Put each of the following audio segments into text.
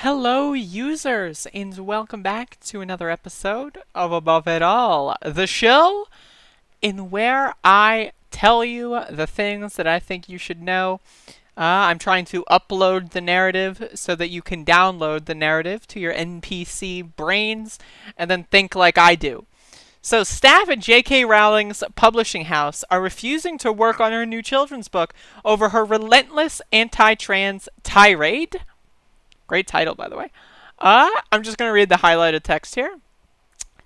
Hello, users, and welcome back to another episode of Above It All, the show in where I tell you the things that I think you should know. I'm trying to upload the narrative so that you can download the narrative to your NPC brains and then think like I do. So, staff at J.K. Rowling's publishing house are refusing to work on her new children's book over her relentless anti-trans tirade. Great title, by the way. I'm just going to read the highlighted text here.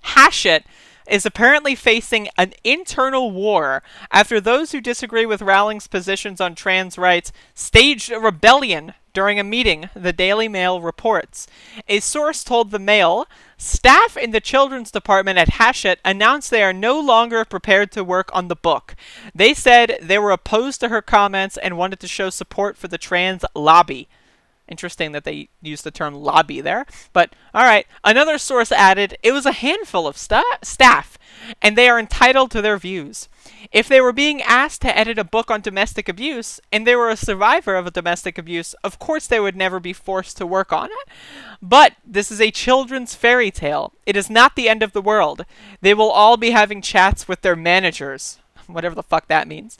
Hachette is apparently facing an internal war after those who disagree with Rowling's positions on trans rights staged a rebellion during a meeting, the Daily Mail reports. A source told the Mail, staff in the children's department at Hachette announced they are no longer prepared to work on the book. They said they were opposed to her comments and wanted to show support for the trans lobby. Interesting that they used the term lobby there. But, alright. Another source added, it was a handful of staff, and they are entitled to their views. If they were being asked to edit a book on domestic abuse, and they were a survivor of a domestic abuse, of course they would never be forced to work on it. But this is a children's fairy tale. It is not the end of the world. They will all be having chats with their managers. Whatever the fuck that means.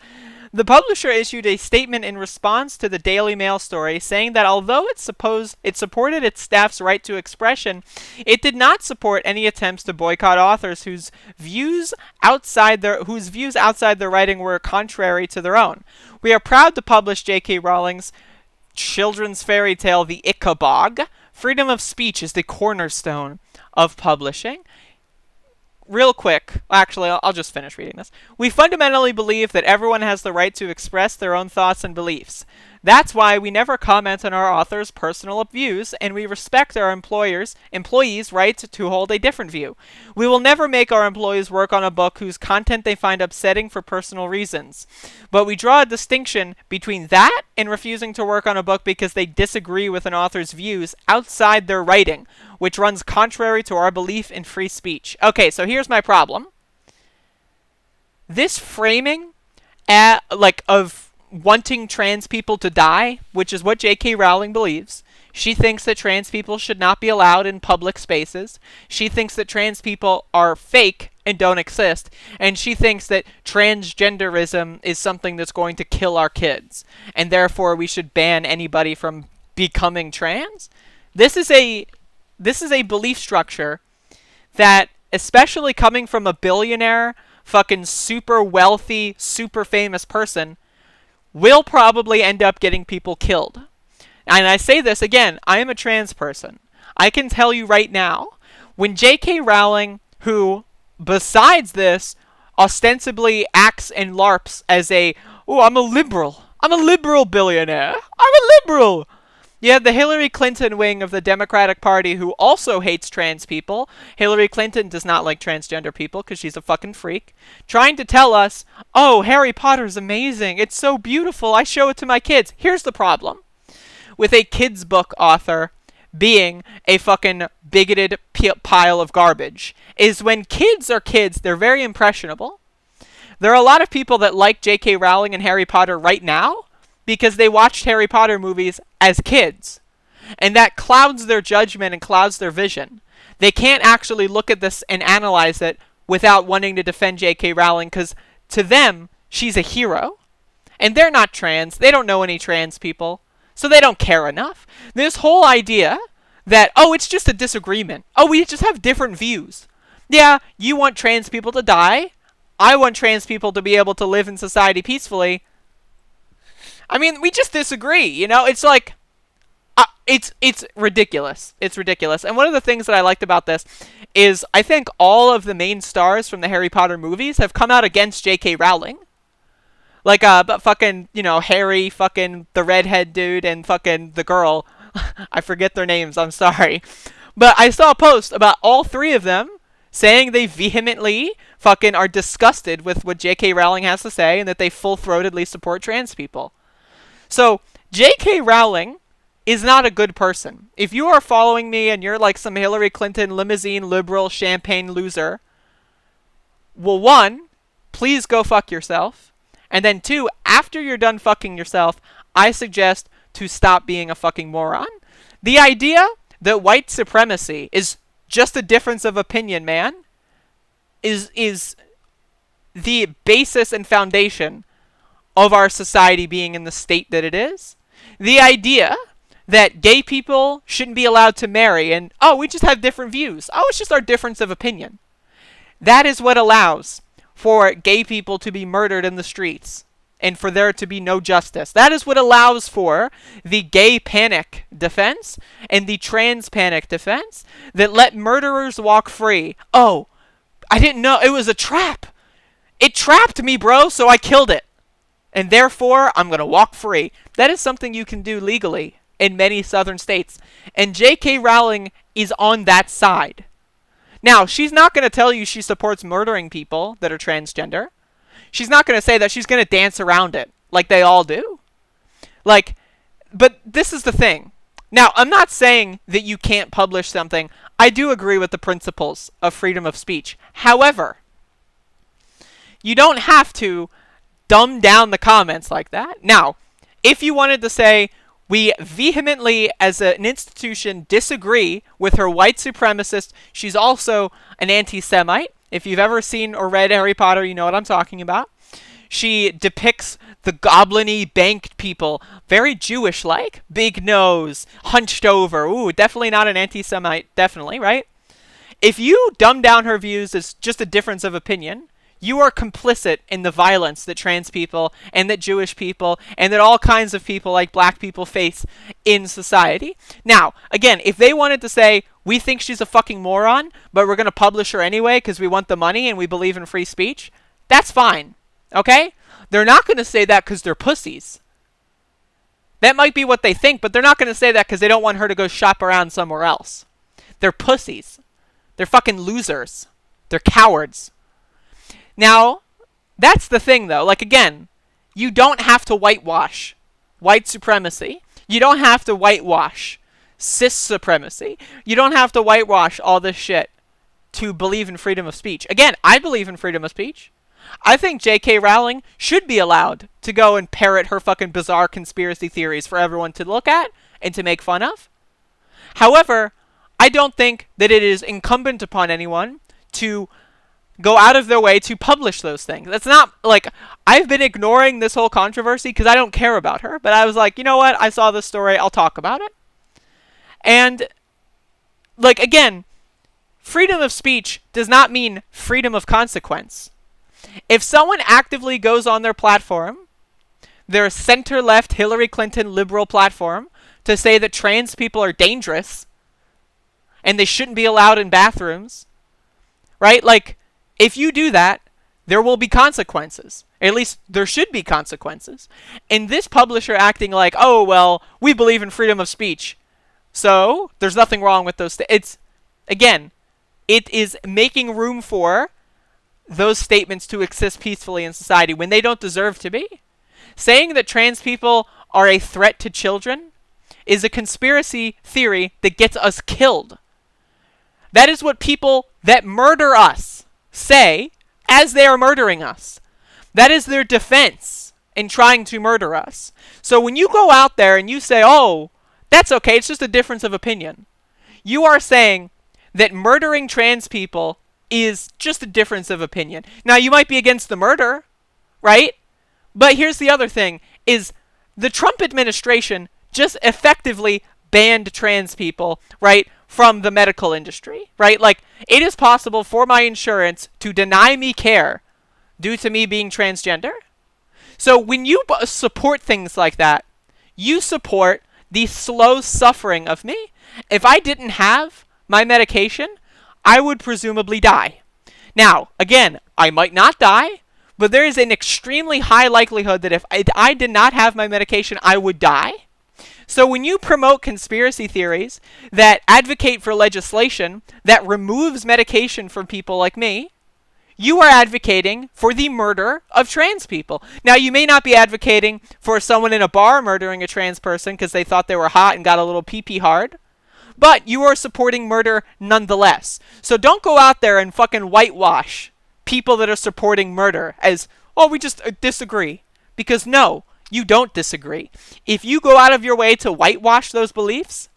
The publisher issued a statement in response to the Daily Mail story saying that although it supported its staff's right to expression, it did not support any attempts to boycott authors whose views outside their writing were contrary to their own. We are proud to publish J.K. Rowling's children's fairy tale, The Ichabod. Freedom of speech is the cornerstone of publishing. Real quick, actually, I'll just finish reading this. We fundamentally believe that everyone has the right to express their own thoughts and beliefs. That's why we never comment on our authors' personal views, and we respect our employees' right to hold a different view. We will never make our employees work on a book whose content they find upsetting for personal reasons. But we draw a distinction between that and refusing to work on a book because they disagree with an author's views outside their writing, which runs contrary to our belief in free speech. Okay, so here's my problem. This framing of wanting trans people to die, which is what J.K. Rowling believes. She thinks that trans people should not be allowed in public spaces. She thinks that trans people are fake and don't exist. And she thinks that transgenderism is something that's going to kill our kids. And therefore we should ban anybody from becoming trans. This is a belief structure that, especially coming from a billionaire, fucking super wealthy, super famous person, will probably end up getting people killed. And I say this again, I am a trans person. I can tell you right now, when J.K. Rowling, who, besides this, ostensibly acts and LARPs as I'm a liberal billionaire. I'm a liberal. You have the Hillary Clinton wing of the Democratic Party who also hates trans people. Hillary Clinton does not like transgender people because she's a fucking freak. Trying to tell us, oh, Harry Potter's amazing. It's so beautiful. I show it to my kids. Here's the problem with a kid's book author being a fucking bigoted pile of garbage is when kids are kids, they're very impressionable. There are a lot of people that like J.K. Rowling and Harry Potter right now because they watched Harry Potter movies as kids. And that clouds their judgment and clouds their vision. They can't actually look at this and analyze it without wanting to defend J.K. Rowling because to them, she's a hero. And they're not trans. They don't know any trans people. So they don't care enough. This whole idea that, it's just a disagreement. We just have different views. Yeah, you want trans people to die. I want trans people to be able to live in society peacefully. I mean, we just disagree, It's like, it's ridiculous. It's ridiculous. And one of the things that I liked about this is I think all of the main stars from the Harry Potter movies have come out against J.K. Rowling. Like, but fucking, Harry, fucking the redhead dude, and fucking the girl. I forget their names, I'm sorry. But I saw a post about all three of them saying they vehemently fucking are disgusted with what J.K. Rowling has to say and that they full-throatedly support trans people. So, J.K. Rowling is not a good person. If you are following me and you're like some Hillary Clinton limousine liberal champagne loser, well, one, please go fuck yourself. And then two, after you're done fucking yourself, I suggest to stop being a fucking moron. The idea that white supremacy is just a difference of opinion, man, is the basis and foundation of our society being in the state that it is. The idea that gay people shouldn't be allowed to marry and, oh, we just have different views. Oh, it's just our difference of opinion. That is what allows for gay people to be murdered in the streets and for there to be no justice. That is what allows for the gay panic defense and the trans panic defense that let murderers walk free. Oh, I didn't know. It was a trap. It trapped me, bro, so I killed it. And therefore, I'm going to walk free. That is something you can do legally in many southern states. And J.K. Rowling is on that side. Now, she's not going to tell you she supports murdering people that are transgender. She's not going to say that. She's going to dance around it like they all do. Like, but this is the thing. Now, I'm not saying that you can't publish something. I do agree with the principles of freedom of speech. However, you don't have to dumb down the comments like that. Now, if you wanted to say, we vehemently, as an institution, disagree with her white supremacist, she's also an anti-Semite. If you've ever seen or read Harry Potter, you know what I'm talking about. She depicts the goblin-y banked people, very Jewish-like. Big nose, hunched over. Ooh, definitely not an anti-Semite, definitely, right? If you dumb down her views as just a difference of opinion, you are complicit in the violence that trans people and that Jewish people and that all kinds of people like black people face in society. Now, again, if they wanted to say, we think she's a fucking moron, but we're going to publish her anyway because we want the money and we believe in free speech, that's fine, okay? They're not going to say that because they're pussies. That might be what they think, but they're not going to say that because they don't want her to go shop around somewhere else. They're pussies. They're fucking losers. They're cowards. Now, that's the thing, though. Like, again, you don't have to whitewash white supremacy. You don't have to whitewash cis supremacy. You don't have to whitewash all this shit to believe in freedom of speech. Again, I believe in freedom of speech. I think J.K. Rowling should be allowed to go and parrot her fucking bizarre conspiracy theories for everyone to look at and to make fun of. However, I don't think that it is incumbent upon anyone to go out of their way to publish those things. That's not, like, I've been ignoring this whole controversy because I don't care about her. But I was like, you know what? I saw this story. I'll talk about it. And, like, again, freedom of speech does not mean freedom of consequence. If someone actively goes on their platform, their center-left Hillary Clinton liberal platform, to say that trans people are dangerous and they shouldn't be allowed in bathrooms, right? Like, if you do that, there will be consequences. At least there should be consequences. And this publisher acting like, oh, well, we believe in freedom of speech, so there's nothing wrong with those. It's, again, it is making room for those statements to exist peacefully in society when they don't deserve to be. Saying that trans people are a threat to children is a conspiracy theory that gets us killed. That is what people that murder us say as they are murdering us. That is their defense in trying to murder us. So when you go out there and you say, oh, that's okay, it's just a difference of opinion, you are saying that murdering trans people is just a difference of opinion. Now, you might be against the murder, right? But here's the other thing, is the Trump administration just effectively banned trans people, right, from the medical industry, right? Like, it is possible for my insurance to deny me care due to me being transgender. So when you support things like that, you support the slow suffering of me. If I didn't have my medication, I would presumably die. Now, again, I might not die, but there is an extremely high likelihood that if I did not have my medication, I would die. So when you promote conspiracy theories that advocate for legislation that removes medication from people like me, you are advocating for the murder of trans people. Now, you may not be advocating for someone in a bar murdering a trans person because they thought they were hot and got a little pee-pee hard, but you are supporting murder nonetheless. So don't go out there and fucking whitewash people that are supporting murder as, oh, we just disagree. Because no, you don't disagree. If you go out of your way to whitewash those beliefs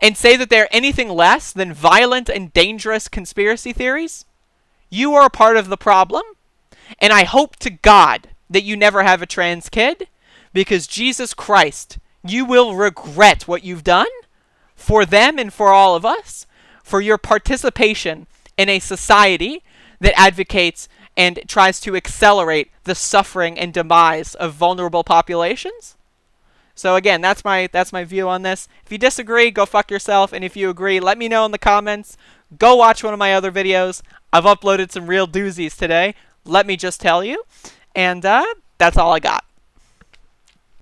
and say that they're anything less than violent and dangerous conspiracy theories, you are a part of the problem. And I hope to God that you never have a trans kid, because Jesus Christ, you will regret what you've done for them and for all of us, for your participation in a society that advocates and tries to accelerate the suffering and demise of vulnerable populations. So again, that's my view on this. If you disagree, go fuck yourself. And if you agree, let me know in the comments. Go watch one of my other videos. I've uploaded some real doozies today. Let me just tell you. And that's all I got.